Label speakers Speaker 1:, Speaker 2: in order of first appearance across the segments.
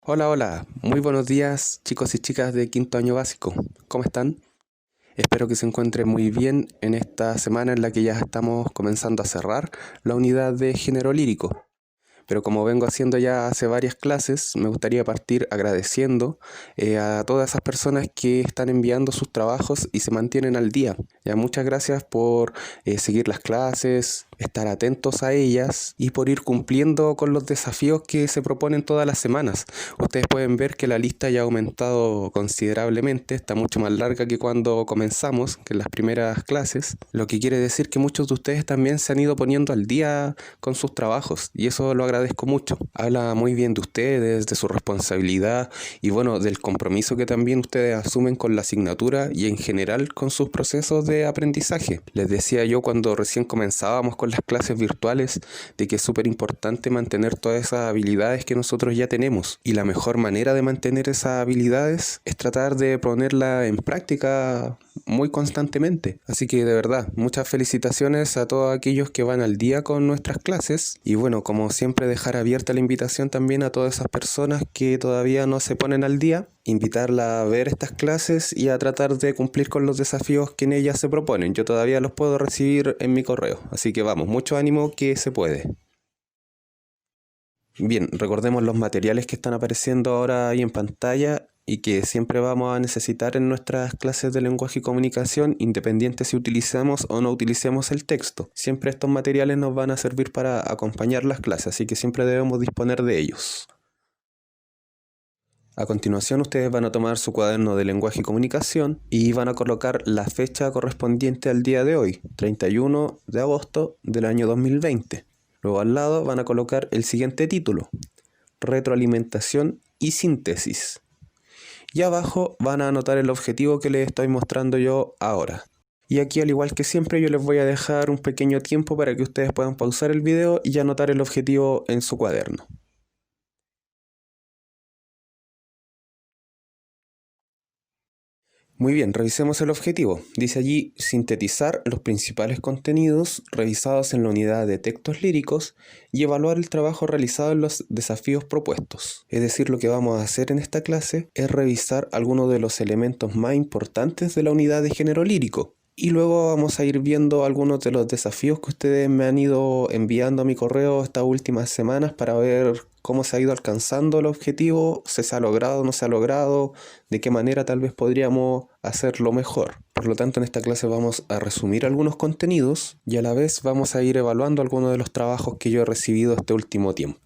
Speaker 1: Hola, hola, muy buenos días chicos y chicas de quinto año básico. ¿Cómo están? Espero que se encuentren muy bien en esta semana en la que ya estamos comenzando a cerrar la unidad de género lírico. Pero como vengo haciendo ya hace varias clases, me gustaría partir agradeciendo a todas esas personas que están enviando sus trabajos y se mantienen al día. Ya, muchas gracias por seguir las clases, estar atentos a ellas y por ir cumpliendo con los desafíos que se proponen todas las semanas. Ustedes pueden ver que la lista ya ha aumentado considerablemente, está mucho más larga que cuando comenzamos, que en las primeras clases, lo que quiere decir que muchos de ustedes también se han ido poniendo al día con sus trabajos y eso lo agradezco mucho. Habla muy bien de ustedes, de su responsabilidad y bueno, del compromiso que también ustedes asumen con la asignatura y en general con sus procesos de aprendizaje. Les decía yo cuando recién comenzábamos con las clases virtuales de que es súper importante mantener todas esas habilidades que nosotros ya tenemos y la mejor manera de mantener esas habilidades es tratar de ponerla en práctica muy constantemente. Así que de verdad, muchas felicitaciones a todos aquellos que van al día con nuestras clases y bueno, como siempre dejar abierta la invitación también a todas esas personas que todavía no se ponen al día, invitarla a ver estas clases y a tratar de cumplir con los desafíos que en ellas se proponen. Yo todavía los puedo recibir en mi correo, así que vamos, mucho ánimo que se puede. Bien, recordemos los materiales que están apareciendo ahora ahí en pantalla y que siempre vamos a necesitar en nuestras clases de lenguaje y comunicación, independiente si utilizamos o no utilicemos el texto. Siempre estos materiales nos van a servir para acompañar las clases, así que siempre debemos disponer de ellos. A continuación ustedes van a tomar su cuaderno de lenguaje y comunicación y van a colocar la fecha correspondiente al día de hoy, 31 de agosto del año 2020. Luego al lado van a colocar el siguiente título, retroalimentación y síntesis. Y abajo van a anotar el objetivo que les estoy mostrando yo ahora. Y aquí, al igual que siempre, yo les voy a dejar un pequeño tiempo para que ustedes puedan pausar el video y anotar el objetivo en su cuaderno. Muy bien, revisemos el objetivo. Dice allí sintetizar los principales contenidos revisados en la unidad de textos líricos y evaluar el trabajo realizado en los desafíos propuestos. Es decir, lo que vamos a hacer en esta clase es revisar algunos de los elementos más importantes de la unidad de género lírico. Y luego vamos a ir viendo algunos de los desafíos que ustedes me han ido enviando a mi correo estas últimas semanas para ver cómo se ha ido alcanzando el objetivo, si se ha logrado o no se ha logrado, de qué manera tal vez podríamos hacerlo mejor. Por lo tanto, en esta clase vamos a resumir algunos contenidos y a la vez vamos a ir evaluando algunos de los trabajos que yo he recibido este último tiempo.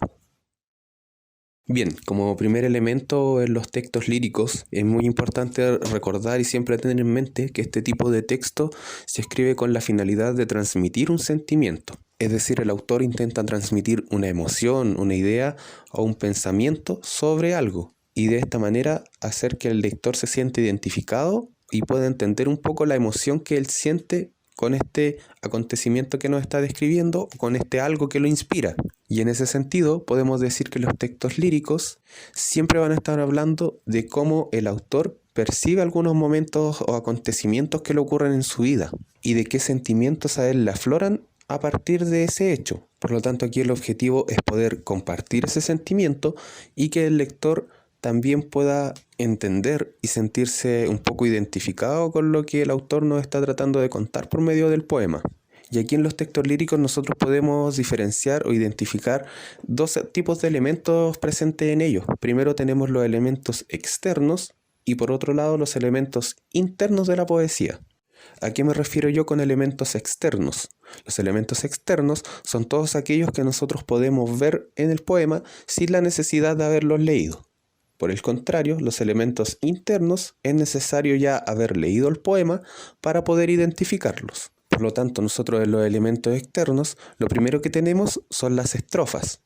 Speaker 1: Bien, como primer elemento en los textos líricos, es muy importante recordar y siempre tener en mente que este tipo de texto se escribe con la finalidad de transmitir un sentimiento. Es decir, el autor intenta transmitir una emoción, una idea o un pensamiento sobre algo y de esta manera hacer que el lector se sienta identificado y pueda entender un poco la emoción que él siente con este acontecimiento que nos está describiendo, con este algo que lo inspira. Y en ese sentido podemos decir que los textos líricos siempre van a estar hablando de cómo el autor percibe algunos momentos o acontecimientos que le ocurren en su vida y de qué sentimientos a él le afloran a partir de ese hecho. Por lo tanto, aquí el objetivo es poder compartir ese sentimiento y que el lector también pueda entender y sentirse un poco identificado con lo que el autor nos está tratando de contar por medio del poema. Y aquí en los textos líricos nosotros podemos diferenciar o identificar dos tipos de elementos presentes en ellos. Primero tenemos los elementos externos y por otro lado los elementos internos de la poesía. ¿A qué me refiero yo con elementos externos? Los elementos externos son todos aquellos que nosotros podemos ver en el poema sin la necesidad de haberlos leído. Por el contrario, los elementos internos es necesario ya haber leído el poema para poder identificarlos. Por lo tanto, nosotros en los elementos externos, lo primero que tenemos son las estrofas.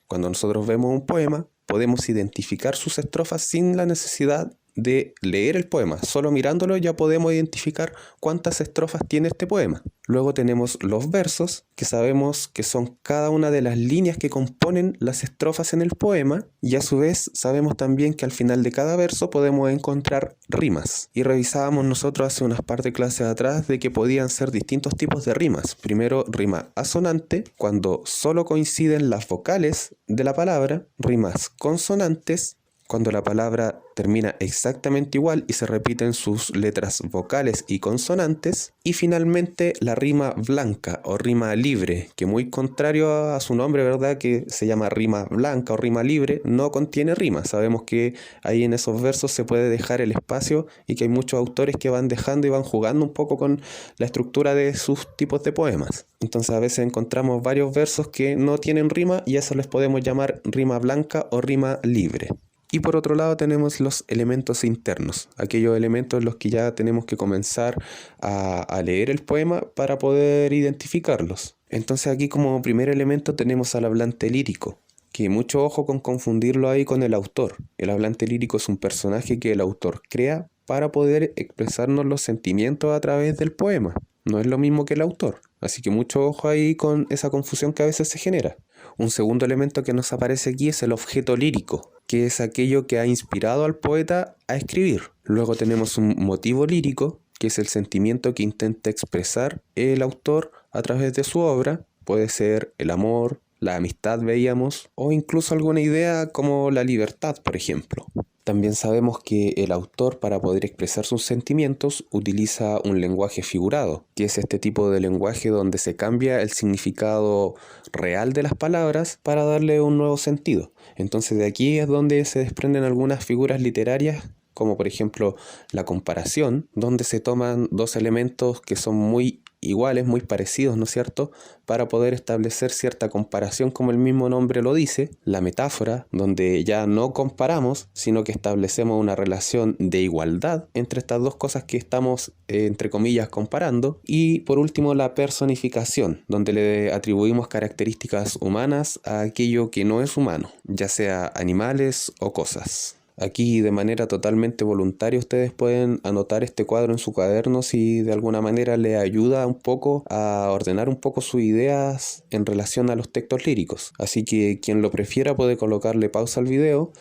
Speaker 1: Cuando nosotros vemos un poema, podemos identificar sus estrofas sin la necesidad de leer el poema. Solo mirándolo ya podemos identificar cuántas estrofas tiene este poema. Luego tenemos los versos, que sabemos que son cada una de las líneas que componen las estrofas en el poema, y a su vez sabemos también que al final de cada verso podemos encontrar rimas. Y revisábamos nosotros hace unas par de clases atrás de que podían ser distintos tipos de rimas. Primero, rima asonante, cuando solo coinciden las vocales de la palabra, rimas consonantes, cuando la palabra termina exactamente igual y se repiten sus letras vocales y consonantes. Y finalmente la rima blanca o rima libre, que muy contrario a su nombre, ¿verdad?, que se llama rima blanca o rima libre, no contiene rima. Sabemos que ahí en esos versos se puede dejar el espacio y que hay muchos autores que van dejando y van jugando un poco con la estructura de sus tipos de poemas. Entonces a veces encontramos varios versos que no tienen rima y a eso les podemos llamar rima blanca o rima libre. Y por otro lado tenemos los elementos internos, aquellos elementos en los que ya tenemos que comenzar a leer el poema para poder identificarlos. Entonces aquí como primer elemento tenemos al hablante lírico, que mucho ojo con confundirlo ahí con el autor. El hablante lírico es un personaje que el autor crea para poder expresarnos los sentimientos a través del poema. No es lo mismo que el autor, así que mucho ojo ahí con esa confusión que a veces se genera. Un segundo elemento que nos aparece aquí es el objeto lírico, que es aquello que ha inspirado al poeta a escribir. Luego tenemos un motivo lírico, que es el sentimiento que intenta expresar el autor a través de su obra. Puede ser el amor, la amistad, veíamos, o incluso alguna idea como la libertad, por ejemplo. También sabemos que el autor, para poder expresar sus sentimientos, utiliza un lenguaje figurado, que es este tipo de lenguaje donde se cambia el significado real de las palabras para darle un nuevo sentido. Entonces de aquí es donde se desprenden algunas figuras literarias, como por ejemplo la comparación, donde se toman dos elementos que son muy iguales, muy parecidos, ¿no es cierto?, para poder establecer cierta comparación como el mismo nombre lo dice. La metáfora, donde ya no comparamos, sino que establecemos una relación de igualdad entre estas dos cosas que estamos, entre comillas, comparando. Y por último, la personificación, donde le atribuimos características humanas a aquello que no es humano, ya sea animales o cosas. Aquí de manera totalmente voluntaria ustedes pueden anotar este cuadro en su cuaderno si de alguna manera les ayuda un poco a ordenar un poco sus ideas en relación a los textos líricos. Así que quien lo prefiera puede colocarle pausa al video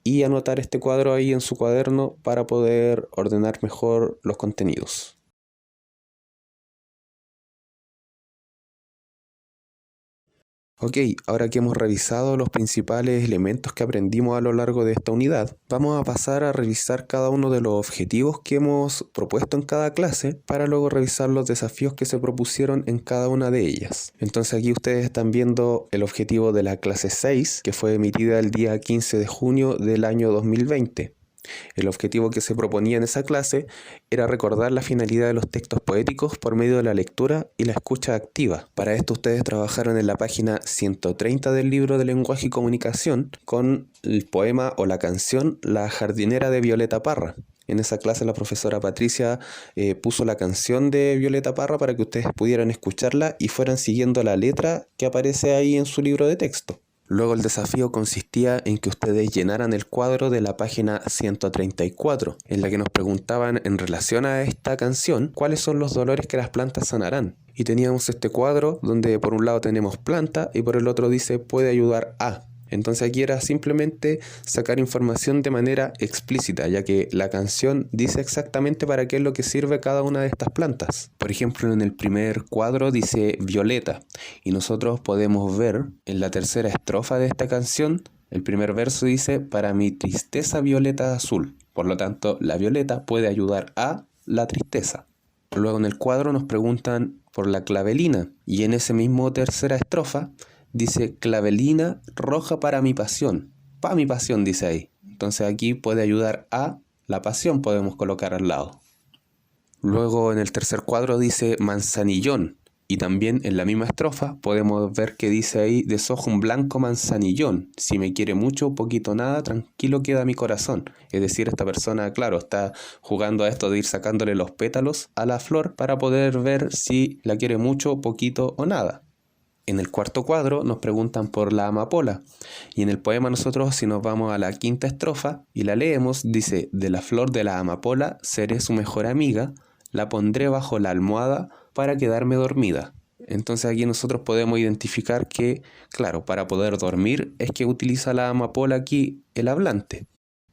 Speaker 1: y anotar este cuadro ahí en su cuaderno para poder ordenar mejor los contenidos. Ok, ahora que hemos revisado los principales elementos que aprendimos a lo largo de esta unidad, vamos a pasar a revisar cada uno de los objetivos que hemos propuesto en cada clase para luego revisar los desafíos que se propusieron en cada una de ellas. Entonces aquí ustedes están viendo el objetivo de la clase 6, que fue emitida el día 15 de junio del año 2020. El objetivo que se proponía en esa clase era recordar la finalidad de los textos poéticos por medio de la lectura y la escucha activa. Para esto ustedes trabajaron en la página 130 del libro de Lenguaje y Comunicación con el poema o la canción La jardinera de Violeta Parra. En esa clase la profesora Patricia puso la canción de Violeta Parra para que ustedes pudieran escucharla y fueran siguiendo la letra que aparece ahí en su libro de texto. Luego el desafío consistía en que ustedes llenaran el cuadro de la página 134, en la que nos preguntaban en relación a esta canción cuáles son los dolores que las plantas sanarán. Y teníamos este cuadro donde por un lado tenemos planta y por el otro dice puede ayudar a. Entonces aquí era simplemente sacar información de manera explícita, ya que la canción dice exactamente para qué es lo que sirve cada una de estas plantas. Por ejemplo, en el primer cuadro dice violeta, y nosotros podemos ver en la tercera estrofa de esta canción, el primer verso dice para mi tristeza violeta azul. Por lo tanto, la violeta puede ayudar a la tristeza. Luego en el cuadro nos preguntan por la clavelina, y en ese mismo tercera estrofa dice clavelina roja para mi pasión. Pa' mi pasión dice ahí. Entonces aquí puede ayudar a la pasión, podemos colocar al lado. Luego en el tercer cuadro dice manzanillón. Y también en la misma estrofa podemos ver que dice ahí desojo un blanco manzanillón. Si me quiere mucho, poquito nada, tranquilo queda mi corazón. Es decir, esta persona, claro, está jugando a esto de ir sacándole los pétalos a la flor para poder ver si la quiere mucho, poquito o nada. En el cuarto cuadro nos preguntan por la amapola y en el poema nosotros si nos vamos a la quinta estrofa y la leemos dice de la flor de la amapola seré su mejor amiga, la pondré bajo la almohada para quedarme dormida. Entonces aquí nosotros podemos identificar que, claro, para poder dormir es que utiliza la amapola aquí el hablante.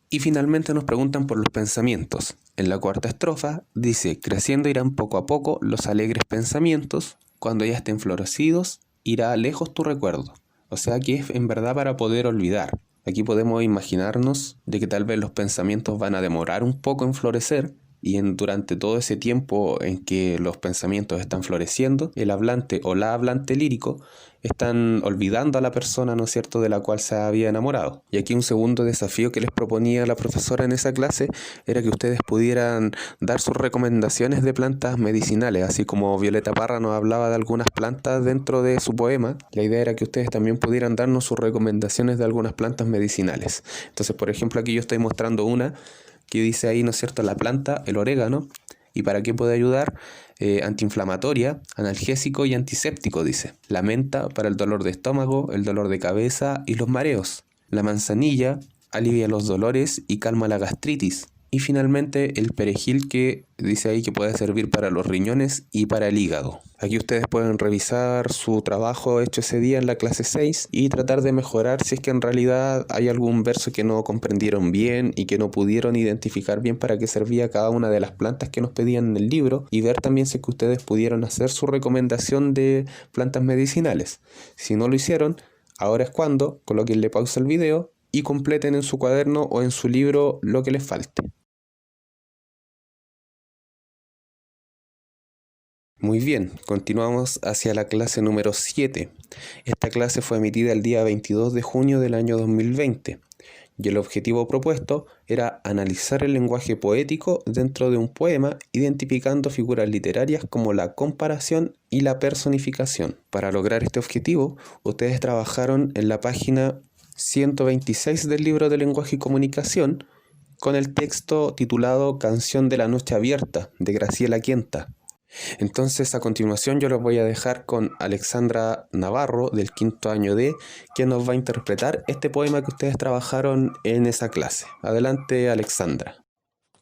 Speaker 1: Y finalmente nos preguntan por los pensamientos. En la cuarta estrofa dice creciendo irán poco a poco los alegres pensamientos, cuando ya estén florecidos irá lejos tu recuerdo. O sea que es en verdad para poder olvidar. Aquí podemos imaginarnos de que tal vez los pensamientos van a demorar un poco en florecer y durante todo ese tiempo en que los pensamientos están floreciendo, el hablante o la hablante lírico están olvidando a la persona, ¿no es cierto?, de la cual se había enamorado. Y aquí un segundo desafío que les proponía la profesora en esa clase era que ustedes pudieran dar sus recomendaciones de plantas medicinales, así como Violeta Parra nos hablaba de algunas plantas dentro de su poema. La idea era que ustedes también pudieran darnos sus recomendaciones de algunas plantas medicinales. Entonces, por ejemplo, aquí yo estoy mostrando una que dice ahí, ¿no es cierto?, la planta, el orégano, y para qué puede ayudar, antiinflamatoria, analgésico y antiséptico, dice. La menta para el dolor de estómago, el dolor de cabeza y los mareos. La manzanilla alivia los dolores y calma la gastritis. Y finalmente el perejil, que dice ahí que puede servir para los riñones y para el hígado. Aquí ustedes pueden revisar su trabajo hecho ese día en la clase 6 y tratar de mejorar si es que en realidad hay algún verso que no comprendieron bien y que no pudieron identificar bien para qué servía cada una de las plantas que nos pedían en el libro, y ver también si es que ustedes pudieron hacer su recomendación de plantas medicinales. Si no lo hicieron, ahora es cuando colóquenle pausa al video y completen en su cuaderno o en su libro lo que les falte. Muy bien, continuamos hacia la clase número 7. Esta clase fue emitida el día 22 de junio del año 2020 y el objetivo propuesto era analizar el lenguaje poético dentro de un poema, identificando figuras literarias como la comparación y la personificación. Para lograr este objetivo, ustedes trabajaron en la página 126 del libro de lenguaje y comunicación con el texto titulado Canción de la Noche Abierta, de Graciela Quienta. Entonces, a continuación yo los voy a dejar con Alexandra Navarro del quinto año D, quien nos va a interpretar este poema que ustedes trabajaron en esa clase. Adelante, Alexandra.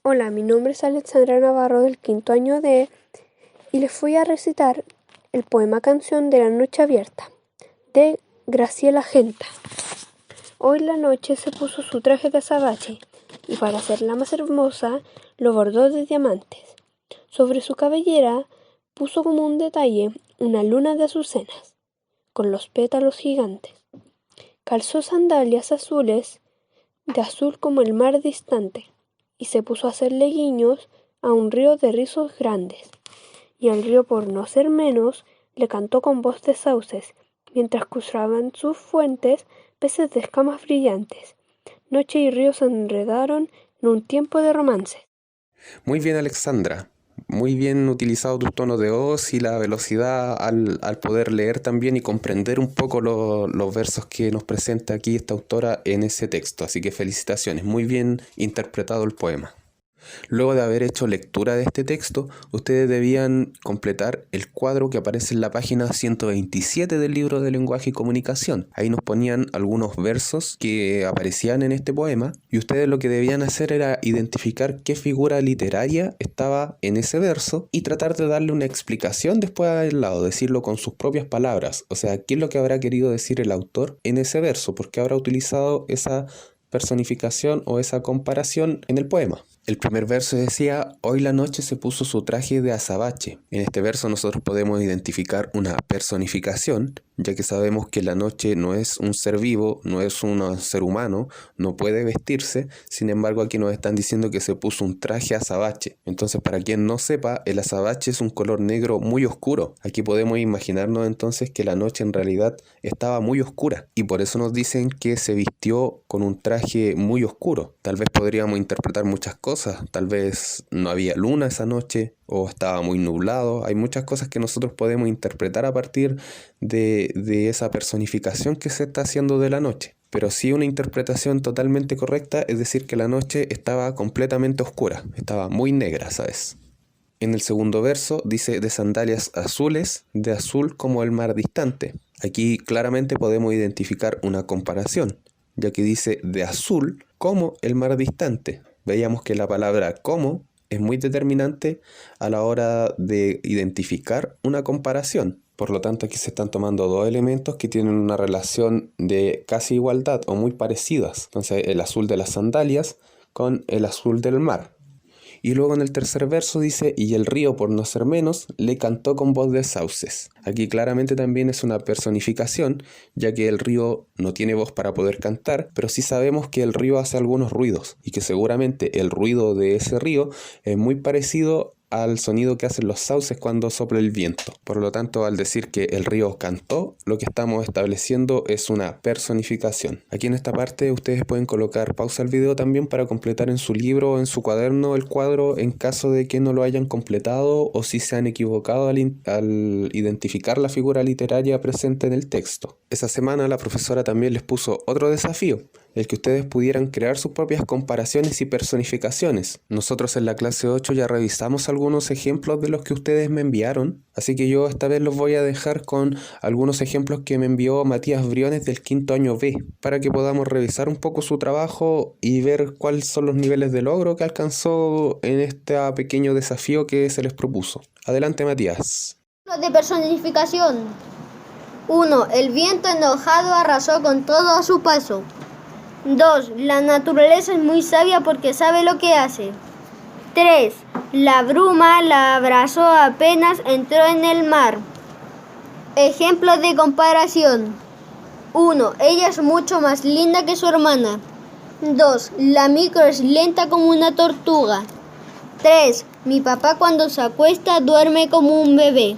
Speaker 2: Hola, mi nombre es Alexandra Navarro del quinto año D y les voy a recitar el poema Canción de la Noche Abierta de Graciela Quienta. Hoy la noche se puso su traje de azabache y para hacerla más hermosa lo bordó de diamantes. Sobre su cabellera puso como un detalle una luna de azucenas, con los pétalos gigantes. Calzó sandalias azules, de azul como el mar distante, y se puso a hacerle guiños a un río de rizos grandes. Y el río, por no ser menos, le cantó con voz de sauces, mientras cruzaban sus fuentes peces de escamas brillantes. Noche y río se enredaron en un tiempo de romance.
Speaker 1: Muy bien, Alexandra. Muy bien utilizado tu tono de voz y la velocidad al poder leer también y comprender un poco los versos que nos presenta aquí esta autora en ese texto. Así que felicitaciones, muy bien interpretado el poema. Luego de haber hecho lectura de este texto, ustedes debían completar el cuadro que aparece en la página 127 del libro de lenguaje y comunicación. Ahí nos ponían algunos versos que aparecían en este poema y ustedes lo que debían hacer era identificar qué figura literaria estaba en ese verso y tratar de darle una explicación después al lado, decirlo con sus propias palabras. O sea, qué es lo que habrá querido decir el autor en ese verso, por qué habrá utilizado esa personificación o esa comparación en el poema. El primer verso decía: hoy la noche se puso su traje de azabache. En este verso nosotros podemos identificar una personificación, ya que sabemos que la noche no es un ser vivo, no es un ser humano, no puede vestirse. Sin embargo, aquí nos están diciendo que se puso un traje azabache. Entonces, para quien no sepa, el azabache es un color negro muy oscuro. Aquí podemos imaginarnos entonces que la noche en realidad estaba muy oscura y por eso nos dicen que se vistió con un traje muy oscuro. Tal vez podríamos interpretar muchas cosas. Tal vez no había luna esa noche o estaba muy nublado. Hay muchas cosas que nosotros podemos interpretar a partir de esa personificación que se está haciendo de la noche. Pero sí, una interpretación totalmente correcta es decir que la noche estaba completamente oscura, estaba muy negra, ¿sabes? En el segundo verso dice: de sandalias azules, de azul como el mar distante. Aquí claramente podemos identificar una comparación, ya que dice de azul como el mar distante. Veíamos que la palabra como es muy determinante a la hora de identificar una comparación. Por lo tanto, aquí se están tomando dos elementos que tienen una relación de casi igualdad o muy parecidas. Entonces, el azul de las sandalias con el azul del mar. Y luego en el tercer verso dice, y el río, por no ser menos, le cantó con voz de sauces. Aquí claramente también es una personificación, ya que el río no tiene voz para poder cantar, pero sí sabemos que el río hace algunos ruidos, y que seguramente el ruido de ese río es muy parecido al sonido que hacen los sauces cuando sopla el viento. Por lo tanto, al decir que el río cantó, lo que estamos estableciendo es una personificación. Aquí en esta parte ustedes pueden colocar pausa al video también para completar en su libro o en su cuaderno el cuadro en caso de que no lo hayan completado o si se han equivocado al identificar la figura literaria presente en el texto. Esa semana la profesora también les puso otro desafío, el que ustedes pudieran crear sus propias comparaciones y personificaciones. Nosotros en la clase 8 ya revisamos algunos ejemplos de los que ustedes me enviaron, así que yo esta vez los voy a dejar con algunos ejemplos que me envió Matías Briones del quinto año B, para que podamos revisar un poco su trabajo y ver cuáles son los niveles de logro que alcanzó en este pequeño desafío que se les propuso. Adelante, Matías.
Speaker 3: De personificación. 1. El viento enojado arrasó con todo a su paso. 2. La naturaleza es muy sabia porque sabe lo que hace. 3. La bruma la abrazó apenas entró en el mar. Ejemplos de comparación. 1. Ella es mucho más linda que su hermana. 2. La micro es lenta como una tortuga. 3. Mi papá cuando se acuesta duerme como un bebé.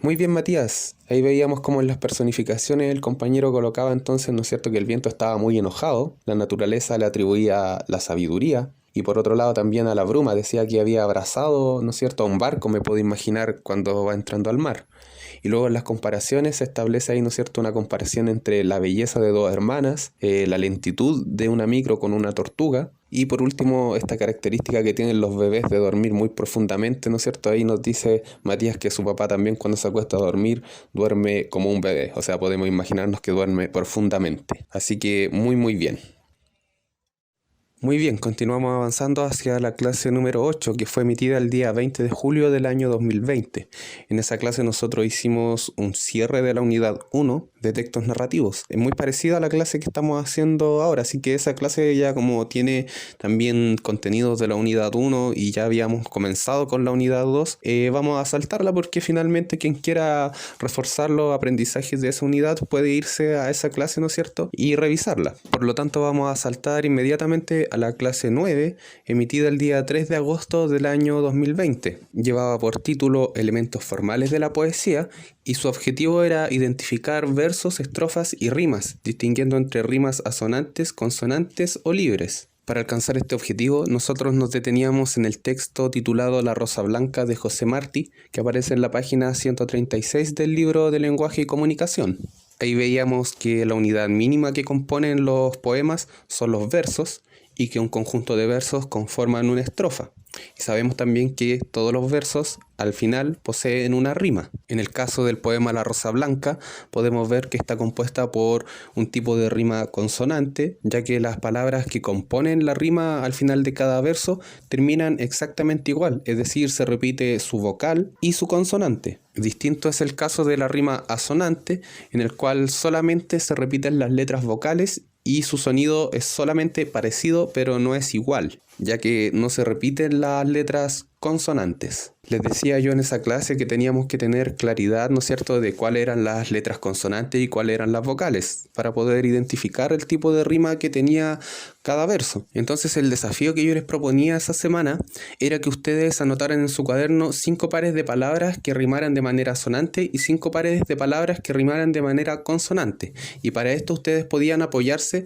Speaker 1: Muy bien, Matías. Ahí veíamos cómo en las personificaciones el compañero colocaba entonces, ¿no es cierto?, que el viento estaba muy enojado, la naturaleza le atribuía la sabiduría, y por otro lado también a la bruma, decía que había abrazado, ¿no es cierto?, a un barco, me puedo imaginar cuando va entrando al mar. Y luego en las comparaciones se establece ahí, ¿no es cierto?, una comparación entre la belleza de dos hermanas, la lentitud de una micro con una tortuga, y por último, esta característica que tienen los bebés de dormir muy profundamente, ¿no es cierto? Ahí nos dice Matías que su papá también cuando se acuesta a dormir duerme como un bebé. O sea, podemos imaginarnos que duerme profundamente. Así que muy bien. Muy bien, continuamos avanzando hacia la clase número 8, que fue emitida el día 20 de julio del año 2020. En esa clase nosotros hicimos un cierre de la unidad 1 de textos narrativos. Es muy parecida a la clase que estamos haciendo ahora, así que esa clase ya como tiene también contenidos de la unidad 1 y ya habíamos comenzado con la unidad 2, vamos a saltarla porque finalmente quien quiera reforzar los aprendizajes de esa unidad puede irse a esa clase, ¿no es cierto?, y revisarla. Por lo tanto vamos a saltar inmediatamente a la clase 9, emitida el día 3 de agosto del año 2020. Llevaba por título Elementos formales de la poesía y su objetivo era identificar versos, estrofas y rimas, distinguiendo entre rimas asonantes, consonantes o libres. Para alcanzar este objetivo, nosotros nos deteníamos en el texto titulado La Rosa Blanca de José Martí, que aparece en la página 136 del libro de Lenguaje y Comunicación. Ahí veíamos que la unidad mínima que componen los poemas son los versos, y que un conjunto de versos conforman una estrofa. Y sabemos también que todos los versos al final poseen una rima. En el caso del poema La Rosa Blanca podemos ver que está compuesta por un tipo de rima consonante, ya que las palabras que componen la rima al final de cada verso terminan exactamente igual, es decir, se repite su vocal y su consonante. Distinto es el caso de la rima asonante, en el cual solamente se repiten las letras vocales y su sonido es solamente parecido pero no es igual, ya que no se repiten las letras consonantes. Les decía yo en esa clase que teníamos que tener claridad, ¿no es cierto?, de cuáles eran las letras consonantes y cuáles eran las vocales, para poder identificar el tipo de rima que tenía cada verso. Entonces el desafío que yo les proponía esa semana era que ustedes anotaran en su cuaderno 5 pares de palabras que rimaran de manera asonante y 5 pares de palabras que rimaran de manera consonante. Y para esto ustedes podían apoyarse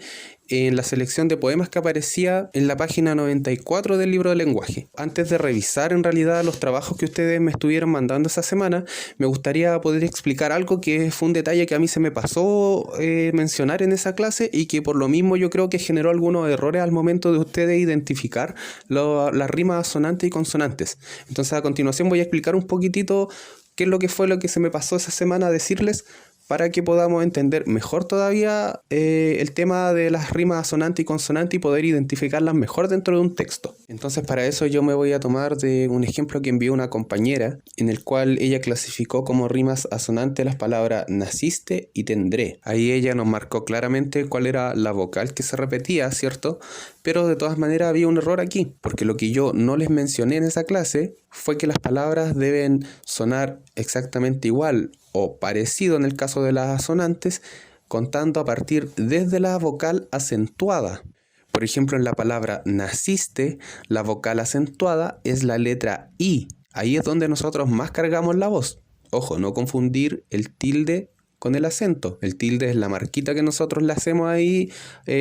Speaker 1: en la selección de poemas que aparecía en la página 94 del libro de lenguaje. Antes de revisar en realidad los trabajos que ustedes me estuvieron mandando esa semana, me gustaría poder explicar algo que fue un detalle que a mí se me pasó mencionar en esa clase y que por lo mismo yo creo que generó algunos errores al momento de ustedes identificar las rimas asonantes y consonantes. Entonces a continuación voy a explicar un poquitito qué es lo que fue lo que se me pasó esa semana a decirles para que podamos entender mejor todavía el tema de las rimas asonante y consonante y poder identificarlas mejor dentro de un texto. Entonces para eso yo me voy a tomar de un ejemplo que envió una compañera, en el cual ella clasificó como rimas asonantes las palabras naciste y tendré. Ahí ella nos marcó claramente cuál era la vocal que se repetía, ¿cierto? Pero de todas maneras había un error aquí, porque lo que yo no les mencioné en esa clase fue que las palabras deben sonar exactamente igual o parecido en el caso de las asonantes, contando a partir desde la vocal acentuada. Por ejemplo, en la palabra naciste, la vocal acentuada es la letra I. Ahí es donde nosotros más cargamos la voz. Ojo, no confundir el tilde con el acento. El tilde es la marquita que nosotros le hacemos ahí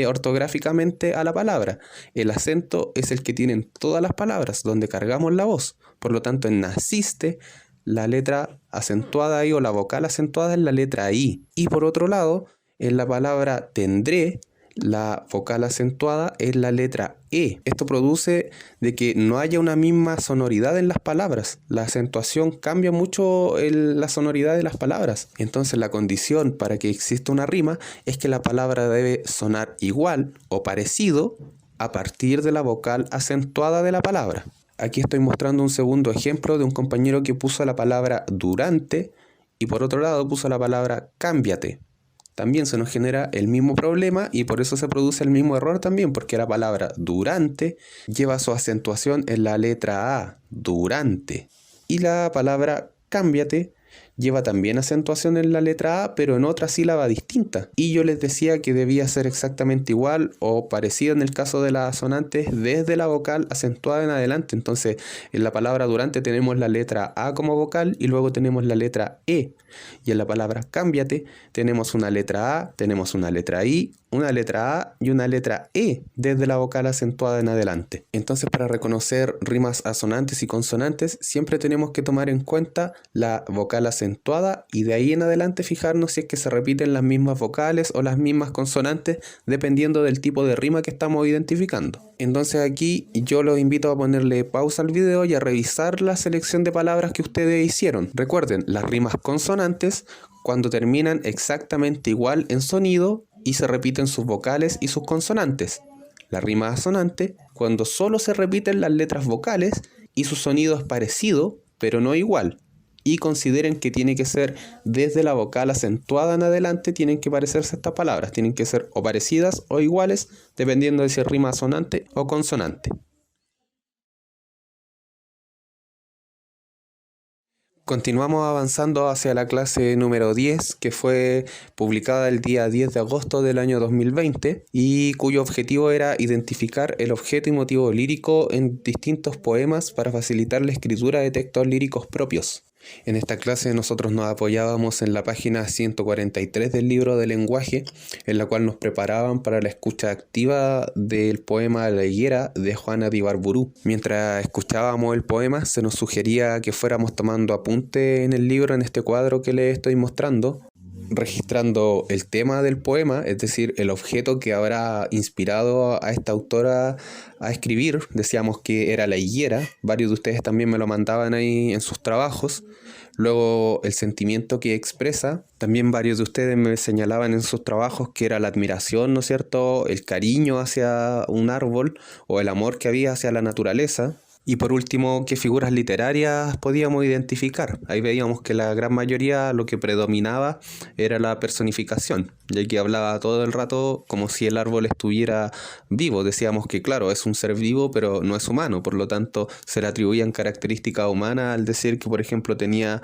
Speaker 1: ortográficamente a la palabra. El acento es el que tienen todas las palabras, donde cargamos la voz. Por lo tanto, en naciste, la letra acentuada ahí o la vocal acentuada es la letra I. Y por otro lado, en la palabra tendré, la vocal acentuada es la letra E. Esto produce de que no haya una misma sonoridad en las palabras. La acentuación cambia mucho la sonoridad de las palabras. Entonces la condición para que exista una rima es que la palabra debe sonar igual o parecido a partir de la vocal acentuada de la palabra. Aquí estoy mostrando un segundo ejemplo de un compañero que puso la palabra durante y por otro lado puso la palabra cámbiate. También se nos genera el mismo problema y por eso se produce el mismo error también, porque la palabra durante lleva su acentuación en la letra A, durante. Y la palabra cámbiate lleva también acentuación en la letra A, pero en otra sílaba distinta. Y yo les decía que debía ser exactamente igual o parecido en el caso de las asonantes desde la vocal acentuada en adelante. Entonces, en la palabra durante tenemos la letra A como vocal y luego tenemos la letra E. Y en la palabra cámbiate tenemos una letra A, tenemos una letra I, una letra A y una letra E desde la vocal acentuada en adelante. Entonces, para reconocer rimas asonantes y consonantes, siempre tenemos que tomar en cuenta la vocal acentuada y de ahí en adelante fijarnos si es que se repiten las mismas vocales o las mismas consonantes dependiendo del tipo de rima que estamos identificando. Entonces aquí yo los invito a ponerle pausa al video y a revisar la selección de palabras que ustedes hicieron. Recuerden, las rimas consonantes cuando terminan exactamente igual en sonido y se repiten sus vocales y sus consonantes. La rima asonante cuando solo se repiten las letras vocales y su sonido es parecido pero no igual. Y consideren que tiene que ser desde la vocal acentuada en adelante, tienen que parecerse estas palabras, tienen que ser o parecidas o iguales, dependiendo de si es rima asonante o consonante. Continuamos avanzando hacia la clase número 10, que fue publicada el día 10 de agosto del año 2020 y cuyo objetivo era identificar el objeto y motivo lírico en distintos poemas para facilitar la escritura de textos líricos propios. En esta clase nosotros nos apoyábamos en la página 143 del libro de lenguaje, en la cual nos preparaban para la escucha activa del poema La higuera de Juana de Ibarburu. Mientras escuchábamos el poema se nos sugería que fuéramos tomando apunte en el libro, en este cuadro que les estoy mostrando, registrando el tema del poema, es decir, el objeto que habrá inspirado a esta autora a escribir. Decíamos que era la higuera, varios de ustedes también me lo mandaban ahí en sus trabajos. Luego el sentimiento que expresa, también varios de ustedes me señalaban en sus trabajos que era la admiración, ¿no es cierto?, el cariño hacia un árbol o el amor que había hacia la naturaleza. Y por último, ¿qué figuras literarias podíamos identificar? Ahí veíamos que la gran mayoría lo que predominaba era la personificación, ya que hablaba todo el rato como si el árbol estuviera vivo. Decíamos que claro, es un ser vivo, pero no es humano, por lo tanto se le atribuían características humanas al decir que, por ejemplo, tenía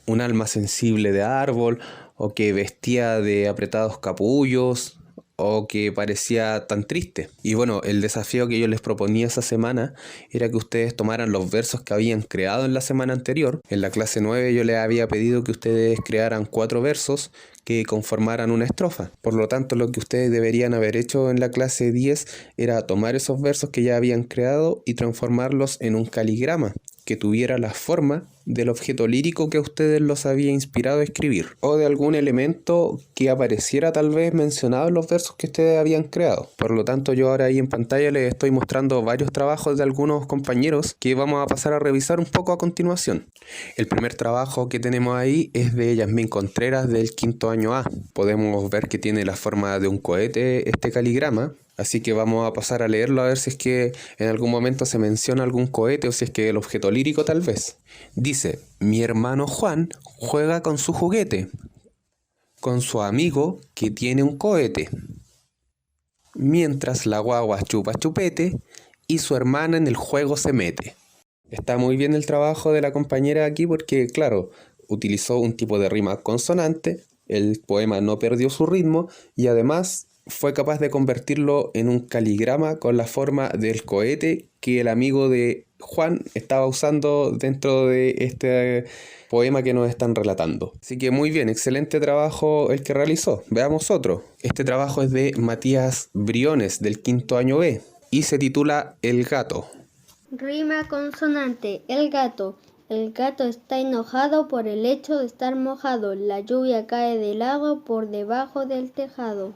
Speaker 1: un alma sensible de árbol o que vestía de apretados capullos, o que parecía tan triste. Y bueno, el desafío que yo les proponía esa semana era que ustedes tomaran los versos que habían creado en la semana anterior. En la clase 9 yo les había pedido que ustedes crearan 4 versos que conformaran una estrofa. Por lo tanto, lo que ustedes deberían haber hecho en la clase 10 era tomar esos versos que ya habían creado y transformarlos en un caligrama. que tuviera la forma del objeto lírico que a ustedes los había inspirado a escribir, o de algún elemento que apareciera tal vez mencionado en los versos que ustedes habían creado. Por lo tanto, yo ahora ahí en pantalla les estoy mostrando varios trabajos de algunos compañeros que vamos a pasar a revisar un poco a continuación. El primer trabajo que tenemos ahí es de Yasmín Contreras del quinto año A. Podemos ver que tiene la forma de un cohete este caligrama. Así que vamos a pasar a leerlo a ver si es que en algún momento se menciona algún cohete o si es que el objeto lírico tal vez. Dice: mi hermano Juan juega con su juguete, con su amigo que tiene un cohete, mientras la guagua chupa chupete y su hermana en el juego se mete. Está muy bien el trabajo de la compañera aquí porque, claro, utilizó un tipo de rima consonante, el poema no perdió su ritmo y además fue capaz de convertirlo en un caligrama con la forma del cohete que el amigo de Juan estaba usando dentro de este poema que nos están relatando. Así que muy bien, excelente trabajo el que realizó. Veamos otro. Este trabajo es de Matías Briones del quinto año B y se titula El gato.
Speaker 3: Rima consonante. El gato. El gato está enojado por el hecho de estar mojado. La lluvia cae del agua por debajo del tejado.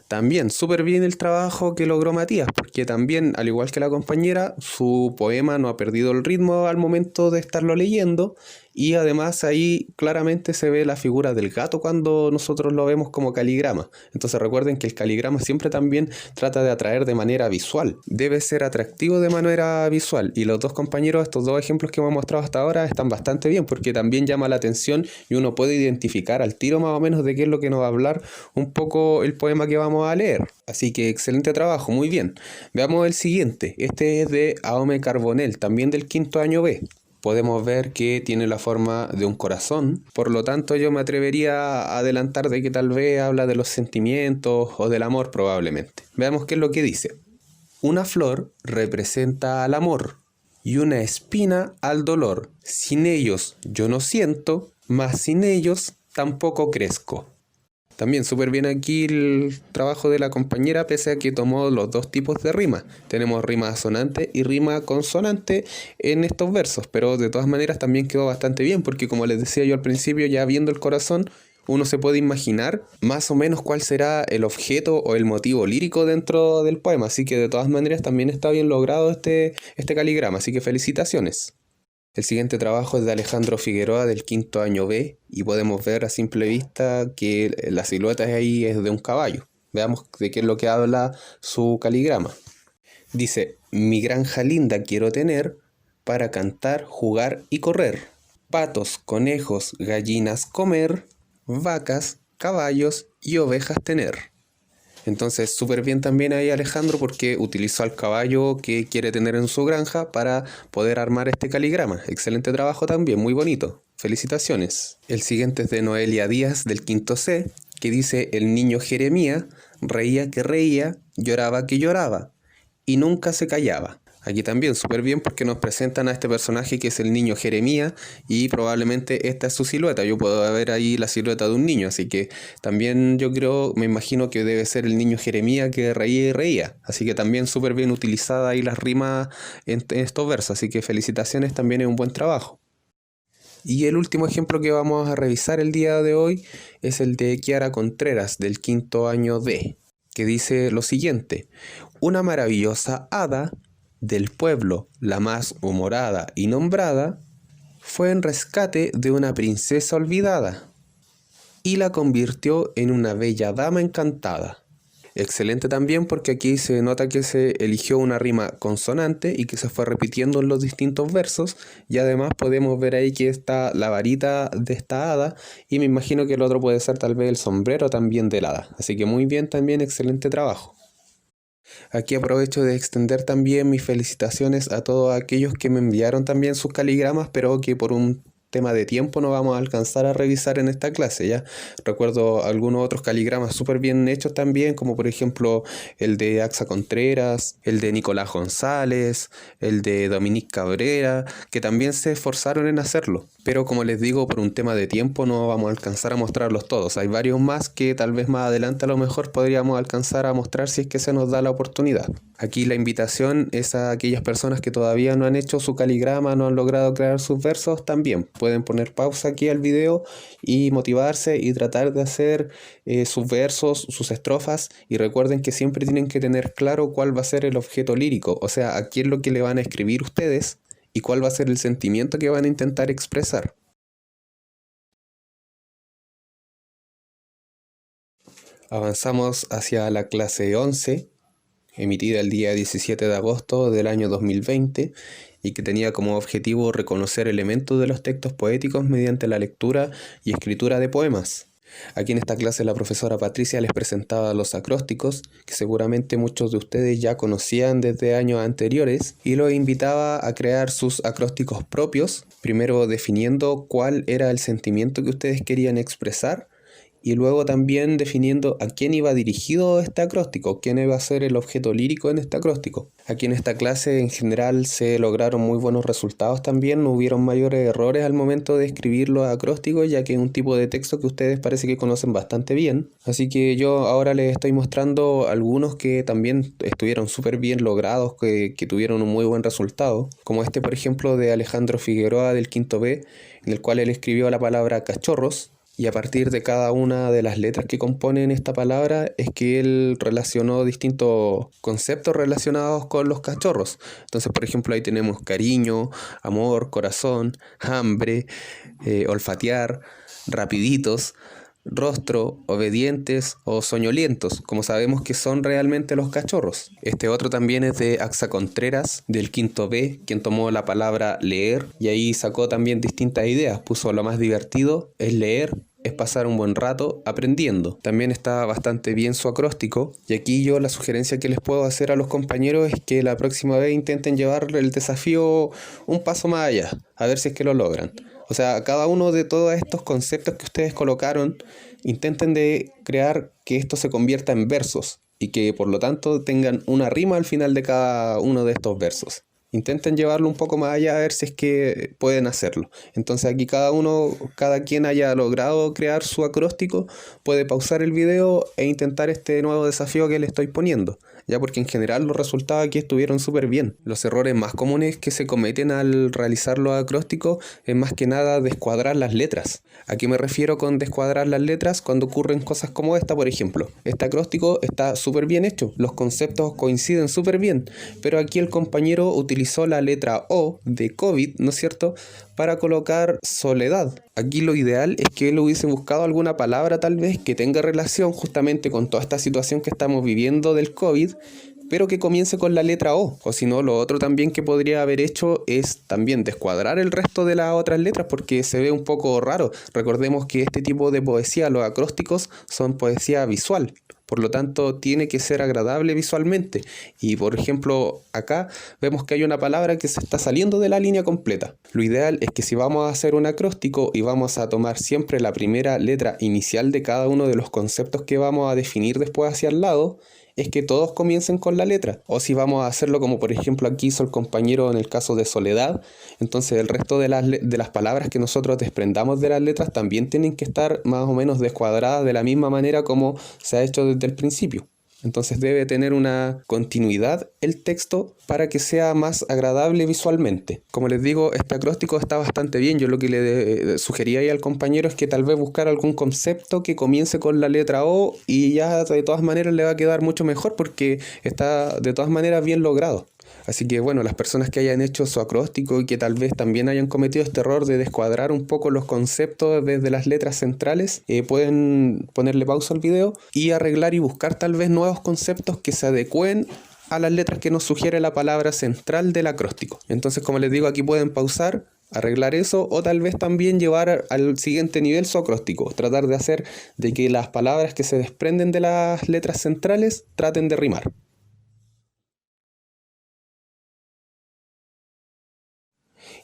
Speaker 1: También súper bien el trabajo que logró Matías, porque también, al igual que la compañera, su poema no ha perdido el ritmo al momento de estarlo leyendo y además ahí claramente se ve la figura del gato cuando nosotros lo vemos como caligrama. Entonces recuerden que el caligrama siempre también trata de atraer de manera visual. Debe ser atractivo de manera visual y los dos compañeros, estos dos ejemplos que hemos mostrado hasta ahora están bastante bien porque también llama la atención y uno puede identificar al tiro más o menos de qué es lo que nos va a hablar un poco el poema que vamos a leer. Así que excelente trabajo, muy bien. Veamos el siguiente. Este es de Ahome Carbonell, también del quinto año B. Podemos ver que tiene la forma de un corazón, por lo tanto yo me atrevería a adelantar de que tal vez habla de los sentimientos o del amor probablemente. Veamos qué es lo que dice. Una flor representa al amor y una espina al dolor. Sin ellos yo no siento, mas sin ellos tampoco crezco. También súper bien aquí el trabajo de la compañera, pese a que tomó los dos tipos de rima. Tenemos rima asonante y rima consonante en estos versos, pero de todas maneras también quedó bastante bien, porque como les decía yo al principio, ya viendo el corazón, uno se puede imaginar más o menos cuál será el objeto o el motivo lírico dentro del poema. Así que de todas maneras también está bien logrado este caligrama, así que felicitaciones. El siguiente trabajo es de Alejandro Figueroa del quinto año B y podemos ver a simple vista que la silueta ahí es de un caballo. Veamos de qué es lo que habla su caligrama. Dice: mi granja linda quiero tener para cantar, jugar y correr. Patos, conejos, gallinas comer, vacas, caballos y ovejas tener. Entonces súper bien también ahí Alejandro porque utilizó al caballo que quiere tener en su granja para poder armar este caligrama. Excelente trabajo también, muy bonito. Felicitaciones. El siguiente es de Noelia Díaz del quinto C, que dice: el niño Jeremías reía que reía, lloraba que lloraba y nunca se callaba. Aquí también súper bien porque nos presentan a este personaje que es el niño Jeremías y probablemente esta es su silueta. Yo puedo ver ahí la silueta de un niño, así que también yo creo, me imagino que debe ser el niño Jeremías que reía y reía. Así que también súper bien utilizada ahí las rimas en estos versos, así que felicitaciones, también es un buen trabajo. Y el último ejemplo que vamos a revisar el día de hoy es el de Kiara Contreras del quinto año D, que dice lo siguiente: una maravillosa hada del pueblo, la más humorada y nombrada, fue en rescate de una princesa olvidada y la convirtió en una bella dama encantada. Excelente también porque aquí se nota que se eligió una rima consonante y que se fue repitiendo en los distintos versos y además podemos ver ahí que está la varita de esta hada y me imagino que el otro puede ser tal vez el sombrero también del hada. Así que muy bien también, excelente trabajo. Aquí aprovecho de extender también mis felicitaciones a todos aquellos que me enviaron también sus caligramas, pero que por un tema de tiempo no vamos a alcanzar a revisar en esta clase, ¿ya? Recuerdo algunos otros caligramas súper bien hechos también, como por ejemplo el de Axa Contreras, el de Nicolás González, el de Dominique Cabrera, que también se esforzaron en hacerlo. Pero como les digo, por un tema de tiempo no vamos a alcanzar a mostrarlos todos. Hay varios más que tal vez más adelante a lo mejor podríamos alcanzar a mostrar si es que se nos da la oportunidad. Aquí la invitación es a aquellas personas que todavía no han hecho su caligrama, no han logrado crear sus versos, también pueden poner pausa aquí al video y motivarse y tratar de hacer sus versos, sus estrofas, y recuerden que siempre tienen que tener claro cuál va a ser el objeto lírico, o sea, a qué es lo que le van a escribir ustedes y cuál va a ser el sentimiento que van a intentar expresar. Avanzamos hacia la clase 11, emitida el día 17 de agosto del año 2020 y que tenía como objetivo reconocer elementos de los textos poéticos mediante la lectura y escritura de poemas. Aquí en esta clase la profesora Patricia les presentaba los acrósticos, que seguramente muchos de ustedes ya conocían desde años anteriores, y los invitaba a crear sus acrósticos propios, primero definiendo cuál era el sentimiento que ustedes querían expresar, y luego también definiendo a quién iba dirigido este acróstico, quién iba a ser el objeto lírico en este acróstico. Aquí en esta clase en general se lograron muy buenos resultados también, no hubieron mayores errores al momento de escribir los acrósticos, ya que es un tipo de texto que ustedes parece que conocen bastante bien. Así que yo ahora les estoy mostrando algunos que también estuvieron súper bien logrados, que tuvieron un muy buen resultado, como este por ejemplo de Alejandro Figueroa del quinto B, en el cual él escribió la palabra cachorros. Y a partir de cada una de las letras que componen esta palabra es que él relacionó distintos conceptos relacionados con los cachorros. Entonces, por ejemplo, ahí tenemos cariño, amor, corazón, hambre, olfatear, rapiditos, rostro, obedientes o soñolientos, como sabemos que son realmente los cachorros. Este otro también es de Axa Contreras, del quinto B, quien tomó la palabra leer y ahí sacó también distintas ideas. Puso lo más divertido es leer, es pasar un buen rato aprendiendo. También está bastante bien su acróstico, y aquí yo la sugerencia que les puedo hacer a los compañeros es que la próxima vez intenten llevar el desafío un paso más allá, a ver si es que lo logran. O sea, cada uno de todos estos conceptos que ustedes colocaron, intenten de crear que esto se convierta en versos y que por lo tanto tengan una rima al final de cada uno de estos versos. Intenten llevarlo un poco más allá a ver si es que pueden hacerlo. Entonces aquí cada quien haya logrado crear su acróstico, puede pausar el video e intentar este nuevo desafío que le estoy poniendo. Ya porque en general los resultados aquí estuvieron súper bien. Los errores más comunes que se cometen al realizar los acrósticos es más que nada descuadrar las letras. ¿A qué me refiero con descuadrar las letras? Cuando ocurren cosas como esta, por ejemplo. Este acróstico está súper bien hecho, los conceptos coinciden súper bien, pero aquí el compañero utilizó la letra O de COVID, ¿no es cierto?, para colocar soledad. Aquí lo ideal es que él hubiese buscado alguna palabra tal vez que tenga relación justamente con toda esta situación que estamos viviendo del COVID, pero que comience con la letra O. O si no, lo otro también que podría haber hecho es también descuadrar el resto de las otras letras porque se ve un poco raro. Recordemos que este tipo de poesía, los acrósticos, son poesía visual. Por lo tanto, tiene que ser agradable visualmente. Y por ejemplo, acá vemos que hay una palabra que se está saliendo de la línea completa. Lo ideal es que si vamos a hacer un acróstico y vamos a tomar siempre la primera letra inicial de cada uno de los conceptos que vamos a definir después hacia el lado, es que todos comiencen con la letra. O si vamos a hacerlo como por ejemplo aquí hizo el compañero en el caso de soledad, entonces el resto de las palabras que nosotros desprendamos de las letras también tienen que estar más o menos descuadradas de la misma manera como se ha hecho desde el principio. Entonces debe tener una continuidad el texto para que sea más agradable visualmente. Como les digo, este acróstico está bastante bien. Yo lo que le sugería ahí al compañero es que tal vez buscar algún concepto que comience con la letra O y ya de todas maneras le va a quedar mucho mejor porque está de todas maneras bien logrado. Así que bueno, las personas que hayan hecho su acróstico y que tal vez también hayan cometido este error de descuadrar un poco los conceptos desde las letras centrales, pueden ponerle pausa al video y arreglar y buscar tal vez nuevos conceptos que se adecúen a las letras que nos sugiere la palabra central del acróstico. Entonces, como les digo, aquí pueden pausar, arreglar eso o tal vez también llevar al siguiente nivel su acróstico. Tratar de hacer de que las palabras que se desprenden de las letras centrales traten de rimar.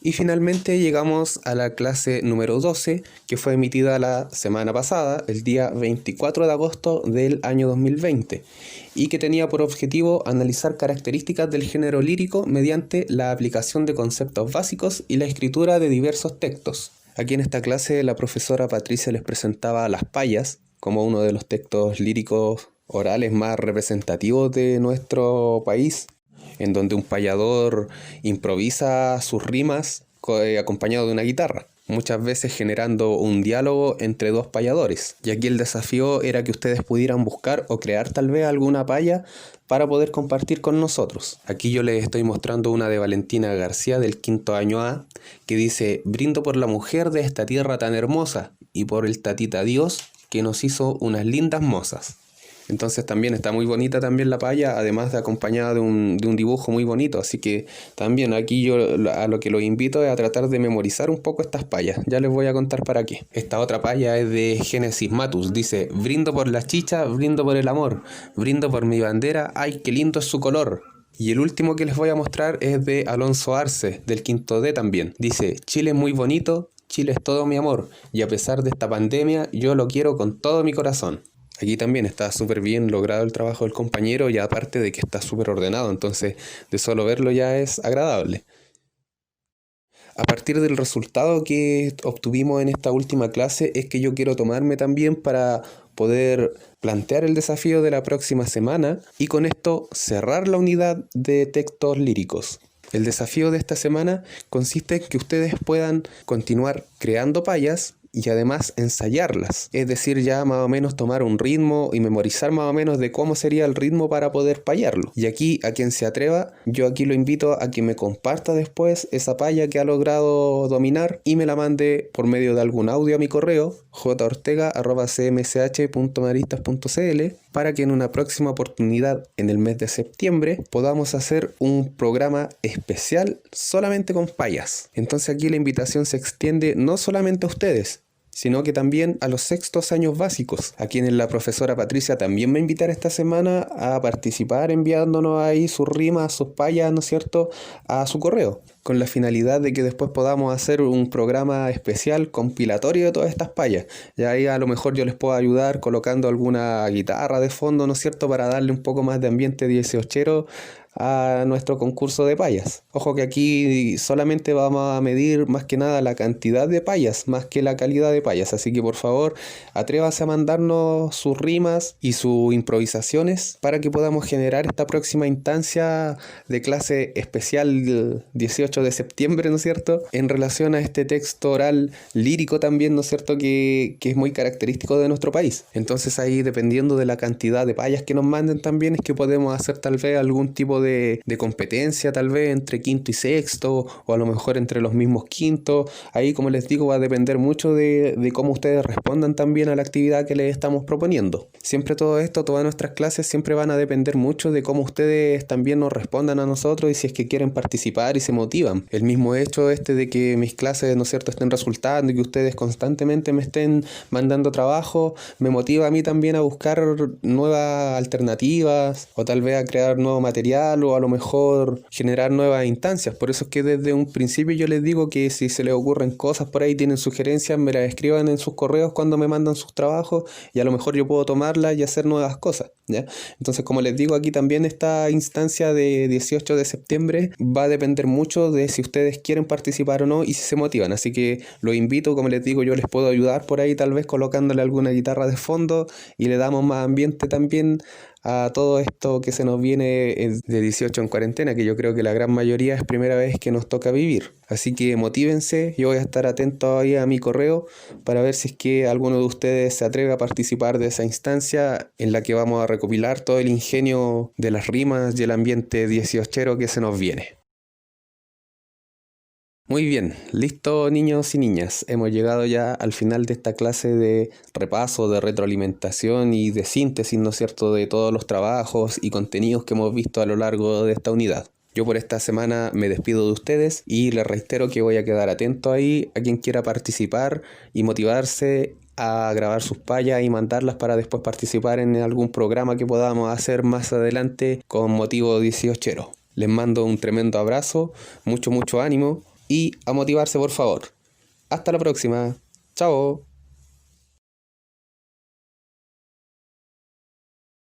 Speaker 1: Y finalmente llegamos a la clase número 12, que fue emitida la semana pasada, el día 24 de agosto del año 2020, y que tenía por objetivo analizar características del género lírico mediante la aplicación de conceptos básicos y la escritura de diversos textos. Aquí en esta clase la profesora Patricia les presentaba Las Payas como uno de los textos líricos orales más representativos de nuestro país, en donde un payador improvisa sus rimas acompañado de una guitarra, muchas veces generando un diálogo entre dos payadores. Y aquí el desafío era que ustedes pudieran buscar o crear tal vez alguna paya para poder compartir con nosotros. Aquí yo les estoy mostrando una de Valentina García del quinto año A, que dice: brindo por la mujer de esta tierra tan hermosa y por el tatita Dios que nos hizo unas lindas mozas. Entonces también está muy bonita también la paya, además de acompañada de un dibujo muy bonito. Así que también aquí yo a lo que los invito es a tratar de memorizar un poco estas payas. Ya les voy a contar para qué. Esta otra paya es de Génesis Matus. Dice: brindo por la chicha, brindo por el amor, brindo por mi bandera, ay qué lindo es su color. Y el último que les voy a mostrar es de Alonso Arce, del quinto D también. Dice: Chile es muy bonito, Chile es todo mi amor, y a pesar de esta pandemia yo lo quiero con todo mi corazón. Aquí también está súper bien logrado el trabajo del compañero, y aparte de que está súper ordenado, entonces de solo verlo ya es agradable. A partir del resultado que obtuvimos en esta última clase es que yo quiero tomarme también para poder plantear el desafío de la próxima semana y con esto cerrar la unidad de textos líricos. El desafío de esta semana consiste en que ustedes puedan continuar creando payas y además ensayarlas, es decir, ya más o menos tomar un ritmo y memorizar más o menos de cómo sería el ritmo para poder payarlo. Y aquí, a quien se atreva, yo aquí lo invito a que me comparta después esa paya que ha logrado dominar y me la mande por medio de algún audio a mi correo jortega@cmsh.maristas.cl, para que en una próxima oportunidad en el mes de septiembre podamos hacer un programa especial solamente con payas. Entonces aquí la invitación se extiende no solamente a ustedes, sino que también a los sextos años básicos, a quienes la profesora Patricia también va a invitar esta semana a participar enviándonos ahí sus rimas, sus payas, ¿no es cierto?, a su correo, con la finalidad de que después podamos hacer un programa especial compilatorio de todas estas payas. Y ahí a lo mejor yo les puedo ayudar colocando alguna guitarra de fondo, ¿no es cierto?, para darle un poco más de ambiente 18ero a nuestro concurso de payas. Ojo que aquí solamente vamos a medir más que nada la cantidad de payas, más que la calidad de payas, así que por favor atrévase a mandarnos sus rimas y sus improvisaciones para que podamos generar esta próxima instancia de clase especial 18 de septiembre, ¿no es cierto?, en relación a este texto oral lírico también, ¿no es cierto?, que es muy característico de nuestro país. Entonces ahí, dependiendo de la cantidad de payas que nos manden también, es que podemos hacer tal vez algún tipo de competencia, tal vez entre quinto y sexto, o a lo mejor entre los mismos quintos. Ahí, como les digo, va a depender mucho de cómo ustedes respondan también a la actividad que les estamos proponiendo. Siempre todo esto, todas nuestras clases siempre van a depender mucho de cómo ustedes también nos respondan a nosotros y si es que quieren participar y se motivan. El mismo hecho de que mis clases, ¿no es cierto?, estén resultando y que ustedes constantemente me estén mandando trabajo, me motiva a mí también a buscar nuevas alternativas, o tal vez a crear nuevo material, o a lo mejor generar nuevas instancias. Por eso es que desde un principio yo les digo que si se les ocurren cosas por ahí, tienen sugerencias, me las escriban en sus correos cuando me mandan sus trabajos, y a lo mejor yo puedo tomarlas y hacer nuevas cosas, ¿ya? Entonces, como les digo, aquí también esta instancia de 18 de septiembre va a depender mucho de si ustedes quieren participar o no y si se motivan. Así que los invito, como les digo, yo les puedo ayudar por ahí tal vez colocándole alguna guitarra de fondo y le damos más ambiente también a todo esto que se nos viene de 18 en cuarentena, que yo creo que la gran mayoría es primera vez que nos toca vivir. Así que motívense, yo voy a estar atento ahí a mi correo para ver si es que alguno de ustedes se atreve a participar de esa instancia en la que vamos a recopilar todo el ingenio de las rimas y el ambiente 18ero que se nos viene. Muy bien, listo niños y niñas, hemos llegado ya al final de esta clase de repaso, de retroalimentación y de síntesis, ¿no es cierto?, de todos los trabajos y contenidos que hemos visto a lo largo de esta unidad. Yo por esta semana me despido de ustedes y les reitero que voy a quedar atento ahí a quien quiera participar y motivarse a grabar sus payas y mandarlas para después participar en algún programa que podamos hacer más adelante con motivo 18ero. Les mando un tremendo abrazo, mucho ánimo. y a motivarse, por favor. Hasta la próxima. Chao.